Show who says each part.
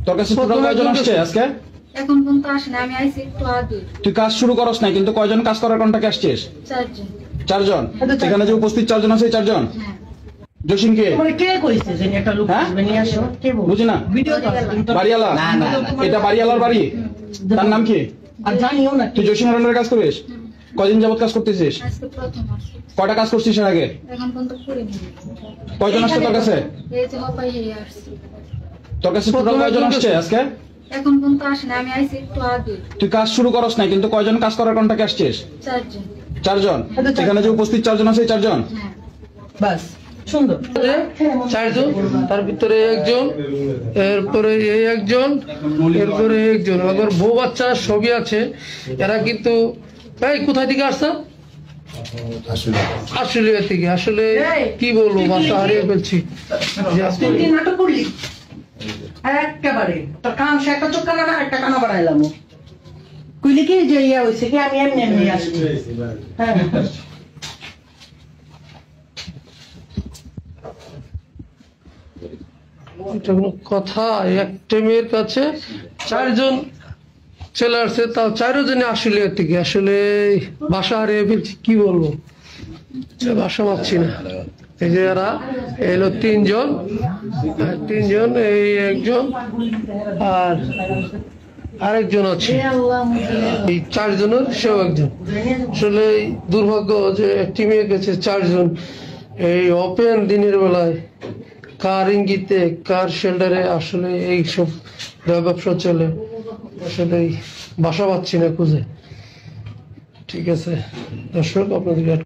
Speaker 1: তোর কাছে টোটাল কয়জন আসছে আজকে?
Speaker 2: এখন পর্যন্ত আসে না, আমি আইছি একটু আগে।
Speaker 1: তুই কাজ শুরু করস নাই, কিন্তু কয়জন কাজ করার কন্টাকে আসছিস?
Speaker 2: 4 জন।
Speaker 1: 4 জন? এখানে যে উপস্থিত 4 জন আছে, 4 জন
Speaker 2: হ্যাঁ।
Speaker 1: জসিম কে?
Speaker 3: মানে কে কইছে যে একটা লোক আসবে নিয়ে আসো? কে বলছে?
Speaker 1: বুঝি না।
Speaker 3: ভিডিও তো আছে কিন্তু
Speaker 1: বাড়িওয়ালা? এটা বাড়িওয়ালার বাড়ি? তার নাম কি?
Speaker 3: আর জানিও না।
Speaker 1: তুই জসিম রন্ডারের কাজ করিস? কয়দিন যাবত কাজ করতেছিস?
Speaker 2: আজকে প্রথম আসছে।
Speaker 1: কয়টা কাজ করছিস এর আগে?
Speaker 2: এখন পর্যন্ত করিনি।
Speaker 1: কয়জন আসছে তোর কাছে?
Speaker 2: এই যে হপাই হয়ে আসছে।
Speaker 1: তোর কাছে টোটাল কয়জন আসছে আজকে?
Speaker 2: এখন পর্যন্ত আসে না, আমি আইছি একটু আগে।
Speaker 1: তুই কাজ শুরু করস নাই, কিন্তু কয়জন কাজ করার কন্টাকে আসছিস?
Speaker 2: 4 জন।
Speaker 1: 4 জন? এখানে যে উপস্থিত 4 জন আছে, 4 জন
Speaker 2: হ্যাঁ।
Speaker 3: বাস সুন্দর।
Speaker 4: 4 জন, তার ভিতরে একজন, এরপরে এই একজন, এরপরে একজন, আবার বউ বাচ্চা সবই আছে। এরা কিন্তু কোথায় থেকে আসছে? আশুলিয়া থেকে। আসলে কি বলবো, ভাষা হারিয়ে ফেলছি।
Speaker 3: তুই কি নাটক করলি? একেবারে তোর কান সে একটা চোখ কানা না, একটা কানা বাড়াইলাম। কইলি কি যে ইয়া হইছে কি আমি এমনি এমনি আসছি। হ্যাঁ
Speaker 4: এটা কোনো কথা? একটা মেয়ের কাছে 4 জন চলে আসছে, তাও 4 জনে আশুলিয়া থেকে। আসলে ভাষা হারিয়ে ফেলছি, কি বলবো, ভাষা পাচ্ছি না। এই যে এরা এলো 3 জন, 3 জন, এই একজন আর আরেকজন আছে। এই 4 জনের সেও একজন। আসলে দুর্ভাগ্য যে একটি মেয়ে গেছে 4 জন এই ওপেন দিনের বেলায়, কার ইঙ্গিতে কার শেল্টারে আসলে এই সব ব্যবসা চলে। আসলে বাসা পাচ্ছি না খুঁজে। ঠিক আছে দর্শক, আপনাদের